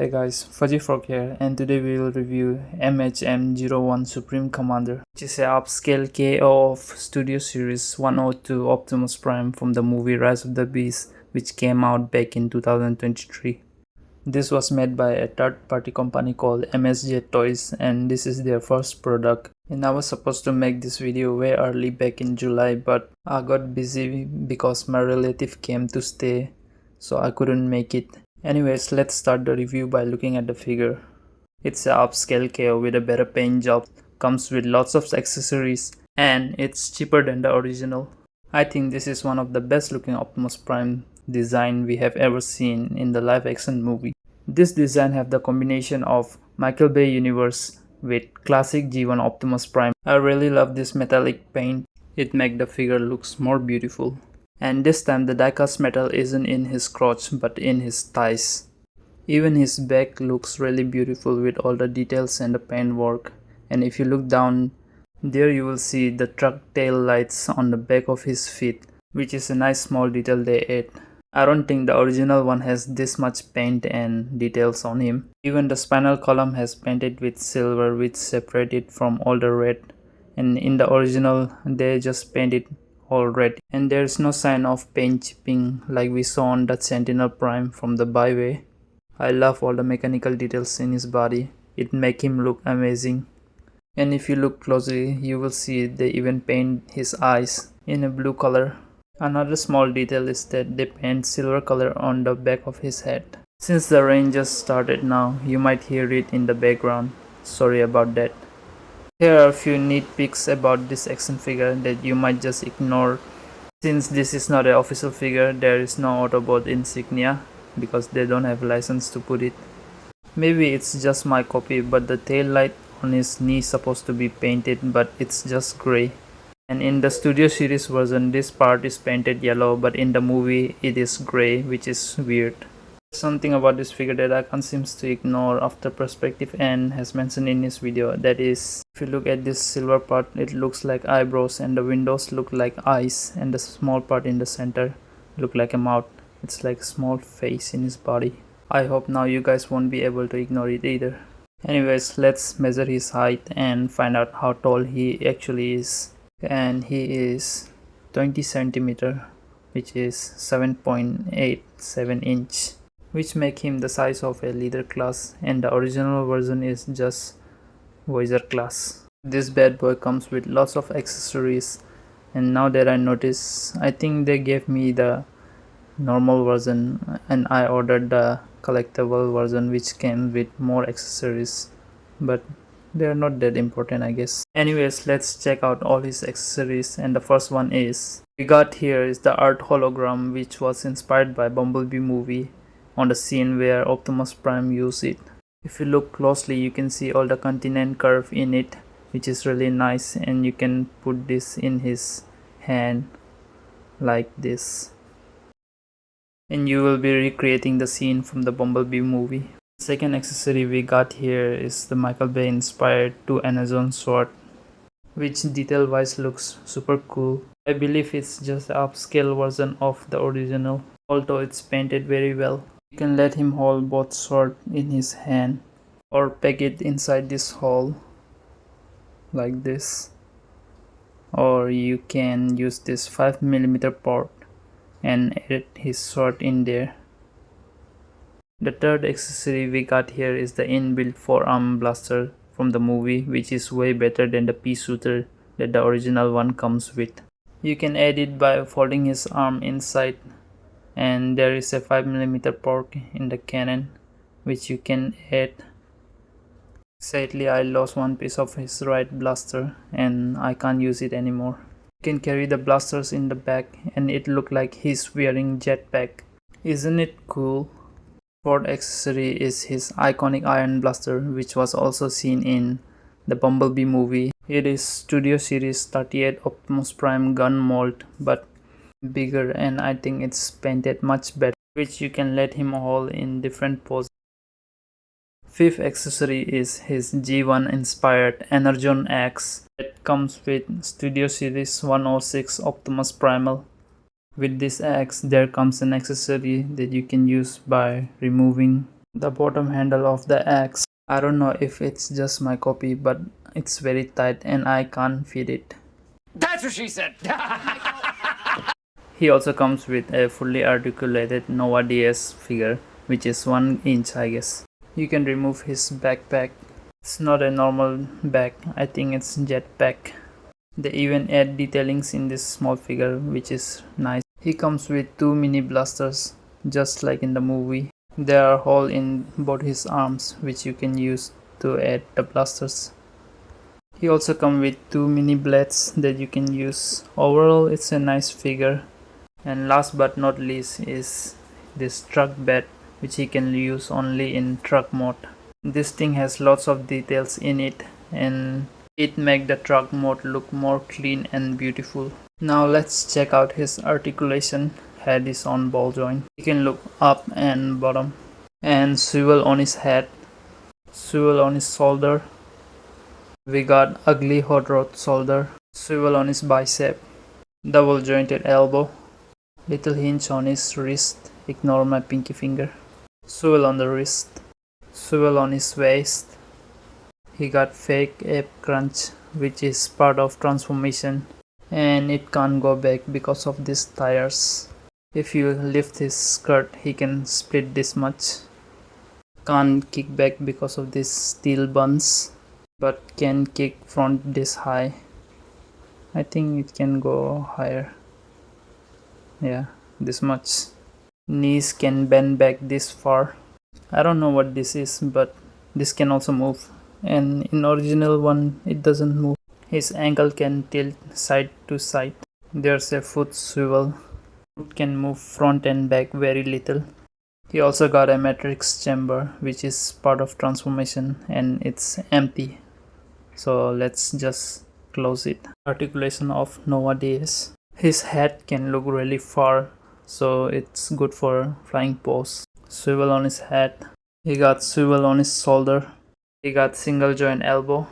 Hey guys, Fuzzy Frog here, and today we will review MHM-01 Supreme Commander, which is an upscale KO of Studio Series 102 Optimus Prime from the movie Rise of the Beast, which came out back in 2023. This was made by a third-party company called MHZ Toys, and this is their first product. And I was supposed to make this video way early back in July, but I got busy because my relative came to stay, so I couldn't make it. Anyways, let's start the review by looking at the figure. It's an upscale KO with a better paint job, comes with lots of accessories, and it's cheaper than the original. I think this is one of the best looking Optimus Prime design we have ever seen in the live action movie. This design have the combination of Michael Bay universe with classic G1 Optimus Prime. I really love this metallic paint. It makes the figure looks more beautiful. And this time the die-cast metal isn't in his crotch but in his thighs. Even his back looks really beautiful with all the details and the paint work. And if you look down, there you will see the truck tail lights on the back of his feet, which is a nice small detail they add. I don't think the original one has this much paint and details on him. Even the spinal column has painted with silver, which separates it from all the red. And in the original, they just painted all red, and there is no sign of paint chipping like we saw on the Sentinel Prime from the byway. I love all the mechanical details in his body. It makes him look amazing. And if you look closely, you will see they even paint his eyes in a blue color. Another small detail is that they paint silver color on the back of his head. Since the rain just started now, you might hear it in the background. Sorry about that. Here are a few nitpicks about this action figure that you might just ignore. Since this is not an official figure, there is no Autobot insignia because they don't have a license to put it. Maybe it's just my copy, but the tail light on his knee is supposed to be painted, but it's just grey. And in the Studio Series version, this part is painted yellow, but in the movie it is grey, which is weird. Something about this figure that I can't seem to ignore after Perspective N has mentioned in his video, that is, if you look at this silver part, it looks like eyebrows and the windows look like eyes, and the small part in the center look like a mouth. It's like a small face in his body. I hope now you guys won't be able to ignore it either. Anyways, let's measure his height and find out how tall he actually is. And he is 20 centimeter, which is 7.87 inch. Which make him the size of a leader class, and the original version is just Voyager class. This bad boy comes with lots of accessories, and now that I notice, I think they gave me the normal version and I ordered the collectible version which came with more accessories, but they are not that important, I guess. Anyways, let's check out all his accessories, and the first one is we got here is the art hologram, which was inspired by Bumblebee movie on the scene where Optimus Prime used it. If you look closely, you can see all the continent curve in it, which is really nice, and you can put this in his hand like this, and you will be recreating the scene from the Bumblebee movie. The second accessory we got here is the Michael Bay inspired 2 Amazon sword, which detail wise looks super cool. I believe it's just the upscale version of the original, although it's painted very well. You can let him hold both swords in his hand or peg it inside this hole like this, or you can use this 5mm port and add his sword in there. The third accessory we got here is the inbuilt forearm blaster from the movie, which is way better than the pea shooter that the original one comes with. You can add it by folding his arm inside, and there is a 5mm port in the cannon which you can add. Sadly, I lost one piece of his right blaster and I can't use it anymore. You can carry the blasters in the back and it look like he's wearing jetpack. Isn't it cool? Fourth accessory is his iconic iron blaster, which was also seen in the Bumblebee movie. It is Studio Series 38 Optimus Prime gun mold, but bigger, and I think it's painted much better, which you can let him hold in different poses. Fifth accessory is his G1 inspired Energon axe that comes with Studio Series 106 Optimus Primal. With this axe, there comes an accessory that you can use by removing The bottom handle of the axe. I don't know if it's just my copy, but it's very tight and I can't fit it. That's what she said! He also comes with a fully articulated Nova DS figure, which is 1 inch I guess. You can remove his backpack. It's not a normal bag, I think it's jetpack. They even add detailings in this small figure, which is nice. He comes with 2 mini blasters, just like in the movie. There are holes in both his arms, which you can use to add the blasters. He also comes with 2 mini blades that you can use. Overall, it's a nice figure. And last but not least is this truck bed, which he can use only in truck mode. This thing has lots of details in it and it makes the truck mode look more clean and beautiful. Now let's check out his articulation. Head is on ball joint. He can look up and bottom. And swivel on his head. Swivel on his shoulder. We got ugly hot rod shoulder. Swivel on his bicep. Double jointed elbow. Little hinge on his wrist. Ignore my pinky finger. Swivel on the wrist. Swivel on his waist. He got fake ab crunch, which is part of transformation, and it can't go back because of these tires. If you lift his skirt, he can split this much. Can't kick back because of these steel buns, but can kick front this high. I think it can go higher. Yeah, this much. Knees can bend back this far. I don't know what this is, but this can also move. And in original one it doesn't move. His ankle can tilt side to side. There's a foot swivel. Foot can move front and back very little. He also got a matrix chamber, which is part of transformation, and it's empty. So let's just close it. Articulation of Nova DS. His head can look really far, so it's good for flying pose. Swivel on his head. He got swivel on his shoulder. He got single joint elbow.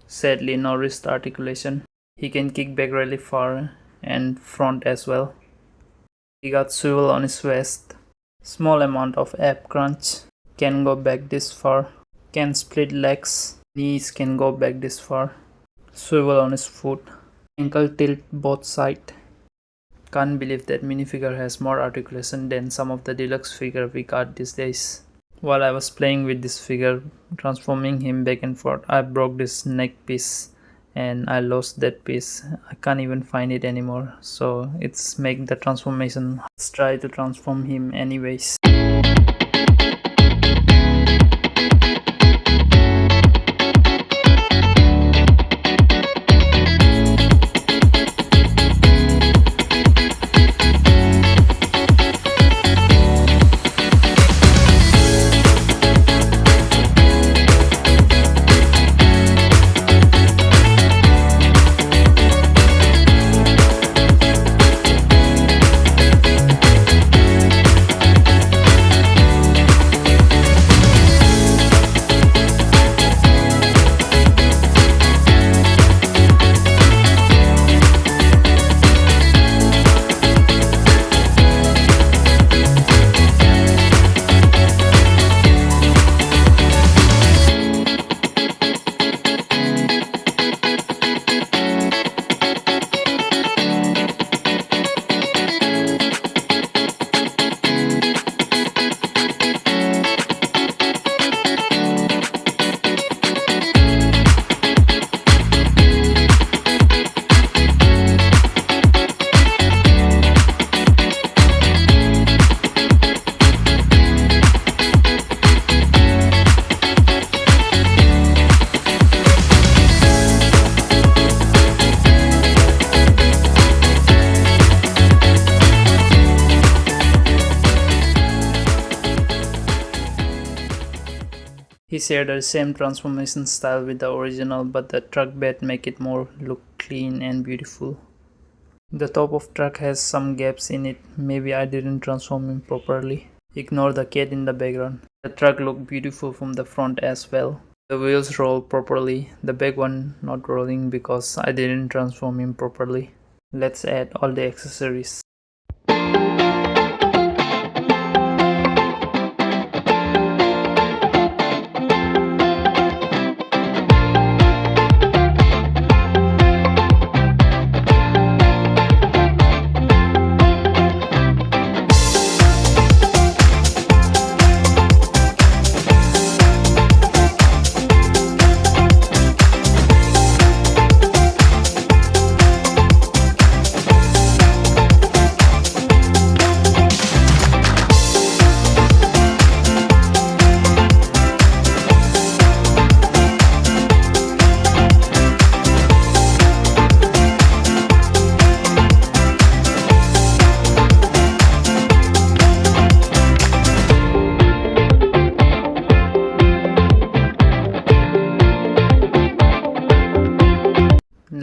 Sadly no wrist articulation. He can kick back really far and front as well. He got swivel on his waist. Small amount of ab crunch. Can go back this far. Can split legs. Knees can go back this far. Swivel on his foot. Ankle tilt both sides. Can't believe that minifigure has more articulation than some of the deluxe figure we got these days. While I was playing with this figure, transforming him back and forth, I broke this neck piece and I lost that piece. I can't even find it anymore, so it's make the transformation. Let's try to transform him anyways. He shared the same transformation style with the original, but the truck bed make it more look clean and beautiful. The top of truck has some gaps in it. Maybe I didn't transform him properly. Ignore the cat in the background. The truck looked beautiful from the front as well. The wheels roll properly. The back one not rolling because I didn't transform him properly. Let's add all the accessories.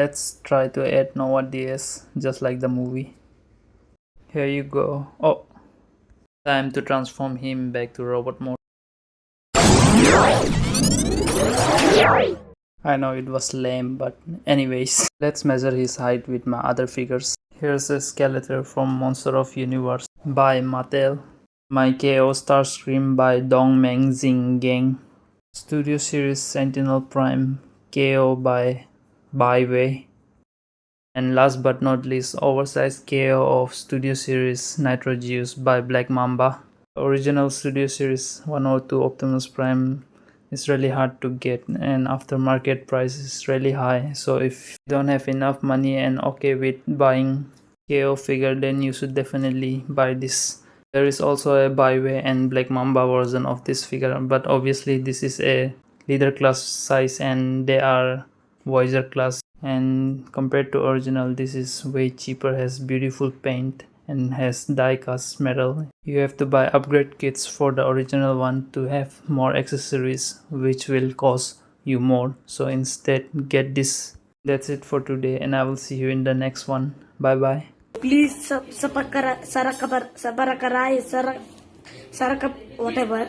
let's try to add Nova DS just like the movie. Here you go. Oh, time to transform him back to robot mode. I know it was lame, but anyways, let's measure his height with my other figures. Here's a Skeletor from Monster of Universe by Mattel. My KO Starscream by Dongmeng Jing Gang. Studio Series Sentinel Prime KO by Baiwei. And last but not least, oversized KO of Studio Series Nitro Juice by Black Mamba. Original Studio Series 102 Optimus Prime is really hard to get, and aftermarket price is really high. So if you don't have enough money and okay with buying KO figure, then you should definitely buy this. There is also a Baiwei and Black Mamba version of this figure, but obviously this is a leader class size and they are Voyager class, and compared to original this is way cheaper, has beautiful paint and has die cast metal. You have to buy upgrade kits for the original one to have more accessories, which will cost you more, so instead get this. That's it for today, and I will see you in the next one. Bye bye. Please whatever.